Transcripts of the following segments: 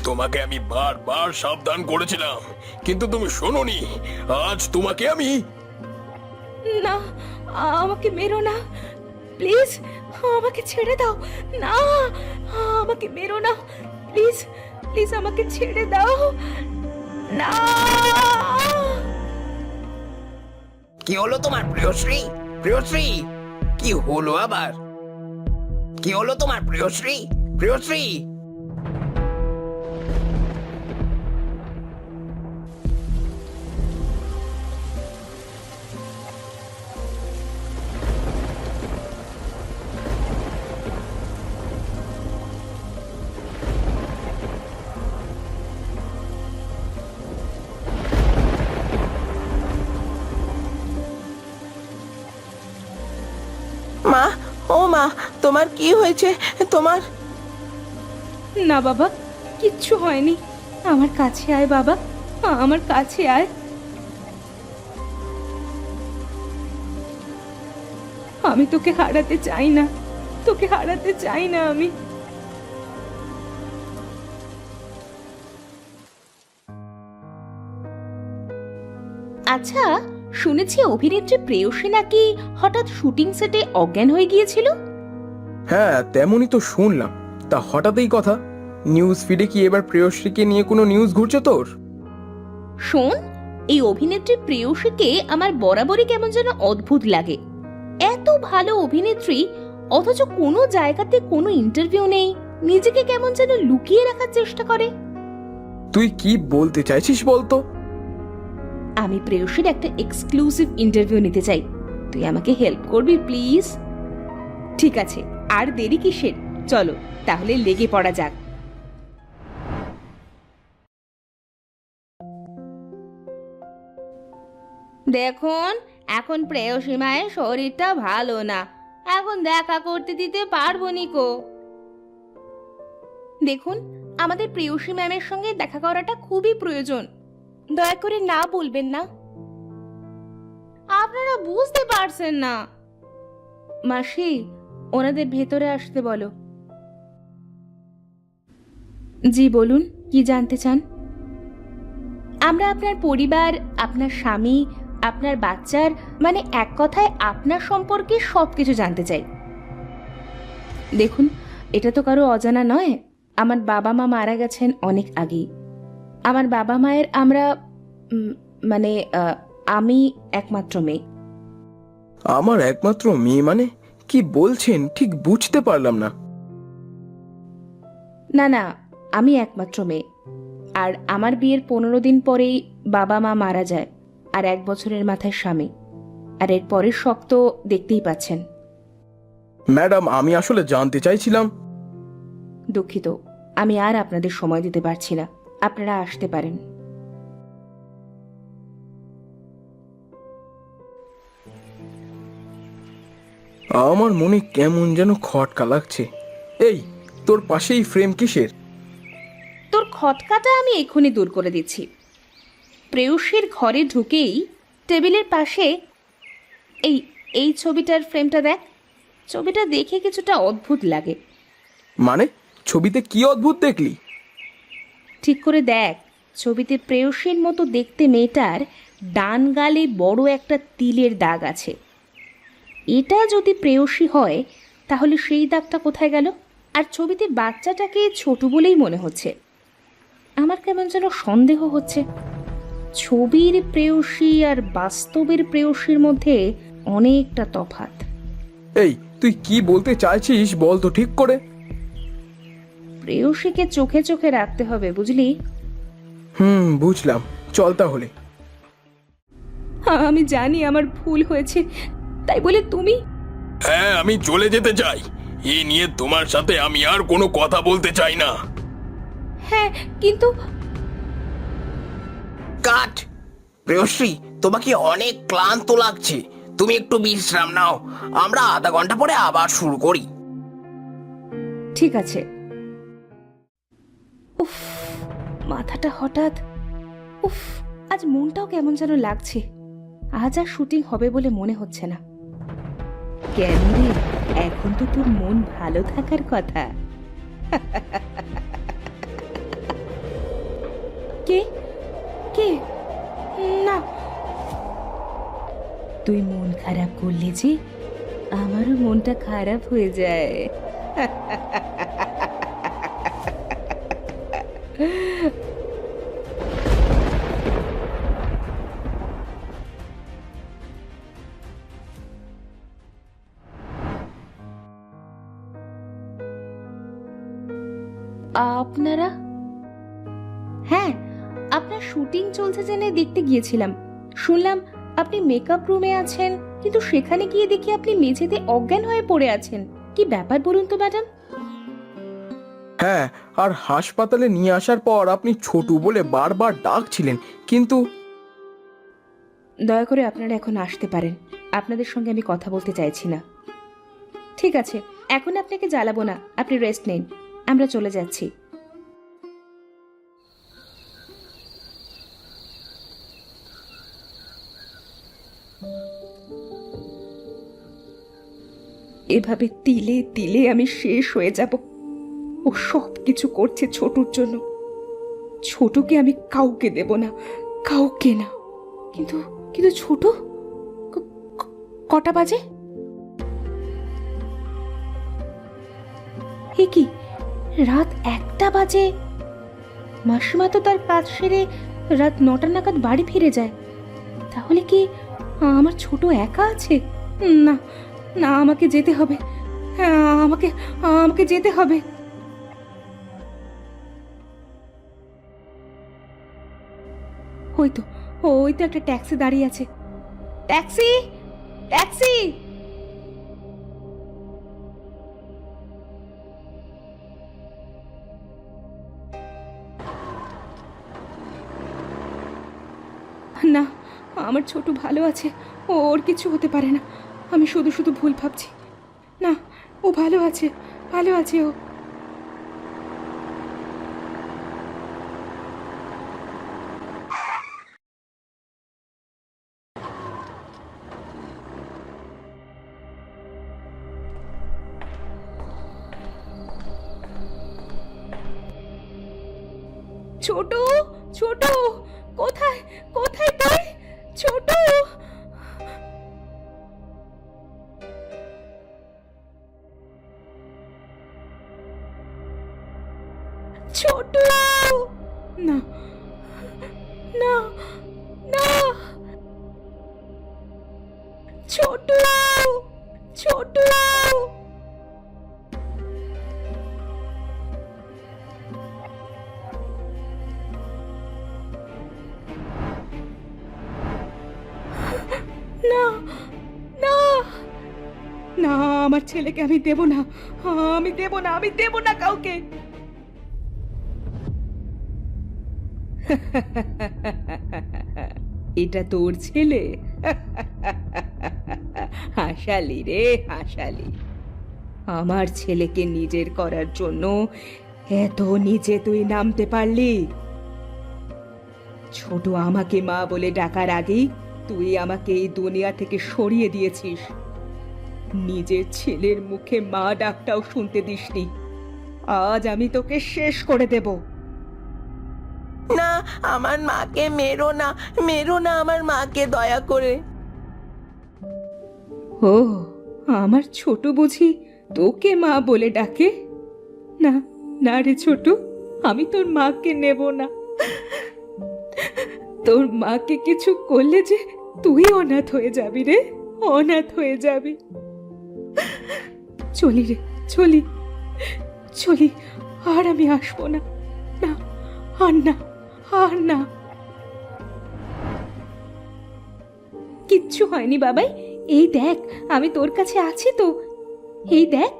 তোমাকে আমি বারবার সাবধান করেছিলাম, কিন্তু তুমি শোনোনি। আজ তোমাকে আমি। না, আমাকে মেরো না প্লিজ, আমাকে ছেড়ে দাও। না, আমাকে মেরো না প্লিজ, প্লিজ আমাকে ছেড়ে দাও। না। কি হলো তোমার প্রিয়শ্রী? প্রিয়শ্রী, কি হলো আবার? কি হলো তোমার প্রিয়শ্রী? প্রিয়শ্রী, মা, ও মা, তোমার কি হয়েছে? তোমার না বাবা, কিচ্ছু হয়নি। আমার কাছে আয় বাবা, আমার কাছে আয়। আমি তোকে হারাতে চাই না, তোকে হারাতে চাই না আমি। আচ্ছা, শুনেছি অভিনেত্রী প্রেয়সী নাকি হঠাৎ শুটিং সেটে অজ্ঞান হয়ে গিয়েছিল। হ্যাঁ, তেমনই তো শুনলাম। তা হঠাৎই কথা, নিউজ ফিডে কি এবার প্রেয়সীকে নিয়ে কোনো নিউজ ঘুরছে তোর? শোন, এই অভিনেত্রী প্রেয়সীকে আমার বরাবরই কেমন যেন অদ্ভুত লাগে। এত ভালো অভিনেত্রী, অথচ কোনো জায়গাতে কোনো ইন্টারভিউ নেই, নিজেকে কেমন যেন লুকিয়ে রাখার চেষ্টা করে। তুই কি বলতে চাইছিস বলতো? আমি প্রেয়সীর একটা এক্সক্লুসিভ ইন্টারভিউ নিতে চাই, তুই আমাকে হেল্প করবি প্লিজ? ঠিক আছে, আর দেরি কিসের, চলো তাহলে লেগে পড়া যাক। দেখুন, এখন প্রেয়সী মায়ের শরীরটা ভালো না, এখন দেখা করতে দিতে পারবো নিকো। দেখুন, আমাদের প্রেয়সী ম্যামের সঙ্গে দেখা করাটা খুবই প্রয়োজন, দয়া করে না বলবেন না। আপনারা বুঝতে পারছেন না। মাসি, ওনাদের ভেতরে আসতে বলো। জি বলুন, কি জানতে চান? আমরা আপনার পরিবার, আপনার স্বামী, আপনার বাচ্চার, মানে এক কথায় আপনার সম্পর্কে সবকিছু জানতে চাই। দেখুন, এটা তো কারো অজানা নয়, আমার বাবা মা মারা গেছেন অনেক আগেই। আমার বাবা মায়ের আমরা মানে আমি একমাত্র মেয়ে। আমার একমাত্র মেয়ে মানে কি বলছেন ঠিক বুঝতে পারলাম না। না না, আমি একমাত্র মেয়ে। আর আমার বিয়ের 15 দিন পরেই বাবা মা মারা যায়, আর 1 বছরের মাথায় স্বামী। আর এর পরের শখ তো দেখতেই পাচ্ছেন। ম্যাডাম, আমি আসলে জানতে চাইছিলাম। দুঃখিত, আমি আর আপনাদের সময় দিতে পারছি না, আপনারা আসতে পারেন। আমার মনে কেমন যেন খটকা লাগছে। এই, তোর পাশেই ফ্রেম কিসের? তোর খটকাটা আমি এক্ষুনি দূর করে দিচ্ছি। প্রেয়সীর ঘরে ঢুকেই টেবিলের পাশে এই এই ছবিটার ফ্রেমটা দেখ। ছবিটা দেখে কিছুটা অদ্ভুত লাগে। মানে ছবিতে কি অদ্ভুত দেখলি? ঠিক করে দেখ, ছবিতে প্রেয়সীর মতো দেখতে মেয়েটার ডান গালে বড় একটা তিলের দাগ আছে। এটা যদি প্রেয়সী হয়, তাহলে সেই দাগটা কোথায় গেল? আর ছবিতে বাচ্চাটাকে ছোট বলেই মনে হচ্ছে। আমার কেমন যেন সন্দেহ হচ্ছে, ছবির প্রেয়সী আর বাস্তবের প্রেয়সীর মধ্যে অনেকটা তফাৎ। এই, তুই কি বলতে চাইছিস বল তো ঠিক করে। প্রেয়সীকে চোখে চোখে রাখতে হবে, বুঝলি? বুঝলাম, চল তাহলে। আমি জানি আমার ভুল হয়েছে, তাই বলে তুমি। হ্যাঁ, আমি চলে যেতে চাই। এই নিয়ে তোমার সাথে আমি আর কোনো কথা বলতে চাই না। হ্যাঁ, কিন্তু কাট। প্রিয়শ্রী, তোমাকে অনেক ক্লান্ত লাগছে, তুমি একটু বিশ্রাম নাও, আমরা আধা ঘন্টা পরে আবার শুরু করি। ঠিক আছে। উফ, মাথাটা হঠাৎ, উফ, আজ মনটাও কেমন যেন লাগছে। আজ আর শুটিং হবে বলে মনে হচ্ছে না। কেন রে, এখন তো তোর মন ভালো থাকার কথা। কে কে না, তুই মন খারাপ করলে যে আমারও মনটা খারাপ হয়ে যায়। আপনারা? হ্যাঁ, আপনার শুটিং চলছে জেনে দেখতে গিয়েছিলাম। শুনলাম আপনি মেকআপ রুমে আছেন, কিন্তু সেখানে গিয়ে দেখি আপনি মেঝেতে অজ্ঞান হয়ে পড়ে আছেন। কি ব্যাপার বলুন তো ম্যাডাম? হ্যাঁ, আর হাসপাতালে নিয়ে আসার পর আপনি ছোটু বলে বারবার ডাকছিলেন, কিন্তু দয়া করে আপনারা এখন আসতে পারেন। আপনাদের সঙ্গে আমি কথা বলতে চাইছি না। ঠিক আছে, এখন আপনাকে জ্বালাবো না, আপনি রেস্ট নিন, আমরা চলে যাচ্ছি। এভাবে তিলে তিলে আমি শেষ হয়ে যাব। ও সব কিছু করছে ছোটুর জন্য। ছোটুকে আমি কাউকে দেব না, কাউকে না। কিন্তু কিন্তু ছোট কটা বাজে? এ কি, রাত 1টা বাজে? মাসিমা তো তার কাজ সেরে রাত 9টা নাগাদ বাড়ি ফিরে যায়। তাহলে কি আমার ছোট একা আছে? না না, আমাকে যেতে হবে, আমাকে আমাকে যেতে হবে। ওই তো একটা ট্যাক্সি দাঁড়িয়ে আছে। Taxi, taxi! না, আমার ছোট ভালো আছে, ওর কিছু হতে পারে না। আমি শুধু শুধু ভুল ভাবছি। না, ও ভালো আছে, ভালো আছে ও। ছোট, ছোট, কোথায় কোথায় তুই? ছোট, ছোট! না না না, ছোট, ছোট! না না না, আমার ছেলেকে আমি দেব না, আমি দেব না, আমি দেব না কাউকে। এটা তোর ছেলে? হাসালি রে, হাসালি। আমার ছেলেকে নিজের করার জন্য এত নিচে তুই নামতে পারলি? ছোট আমাকে মা বলে ডাকার আগেই তুই আমাকে এই দুনিয়া থেকে সরিয়ে দিয়েছিস। নিজের ছেলের মুখে মা ডাকটাও শুনতে দিসনি। আজ আমি তোকে শেষ করে দেব। না, আমার মাকে মেরো না, মেরো না আমার মাকে, দয়া করে। ও, আমার ছোট বুঝি তোকে মা বলে ডাকে? না না রে ছোট, আমি তোর মাকে নেব না। তোর মাকে কিছু করলে যে তুই অনাথ হয়ে যাবি রে, অনাথ হয়ে যাবি। চলি রে, চলি চলি, আর আমি আসবো না, না আর না, আর না। কিচ্ছু হয়নি বাবাই, এই দেখ আমি তোর কাছে আছি তো, এই দেখ।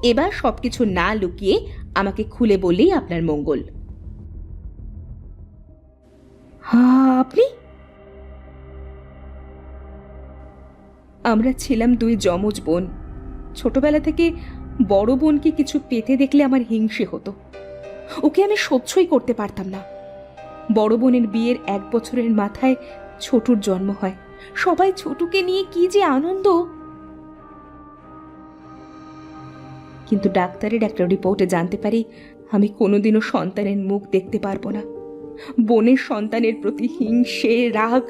এবার সবকিছু না লুকিয়ে আমাকে খুলে বললেই আপনার মঙ্গল। আপনি? আমরা ছিলাম 2 যমজ বোন। ছোটবেলা থেকে বড় বোনকে কিছু পেতে দেখলে আমার হিংসে হতো। ওকে আমি সহ্যই করতে পারতাম না। বড় বোনের বিয়ের 1 বছরের মাথায় ছোটুর জন্ম হয়। সবাই ছোটুকে নিয়ে কি যে আনন্দ। কিন্তু ডাক্তারের একটা রিপোর্টে জানতে পারি আমি কোনোদিনও সন্তানের মুখ দেখতে পারবো না। বোনের সন্তানের প্রতি হিংসে রাগ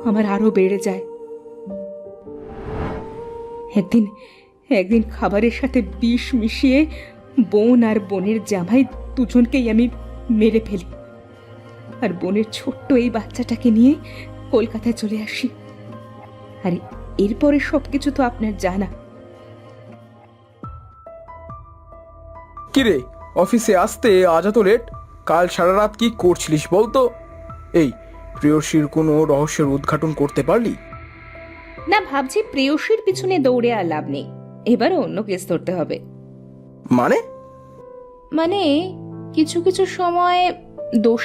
আমার আরো বেড়ে যায়। একদিন একদিন খাবারের সাথে বিষ মিশিয়ে বোন আর বোনের জামাই দুজনকেই আমি মেরে ফেলি, আর বোনের ছোট্ট এই বাচ্চাটাকে নিয়ে কলকাতায় চলে আসি। আর এরপরে সবকিছু তো আপনার জানা। কিরে, অফিসে আসতে আজ এত লেট? কাল সারা রাত কি করছিলিস বলতো? এই প্রেয়সীর কোনো রহস্যের উদ্ঘাটন করতে পারলি? না, ভাবছি প্রেয়সীর পিছনে দৌড়ে আর লাভ নেই, এবারে অন্য কেস ধরতে হবে। মানে? মানে কিছু কিছু সময় দোষ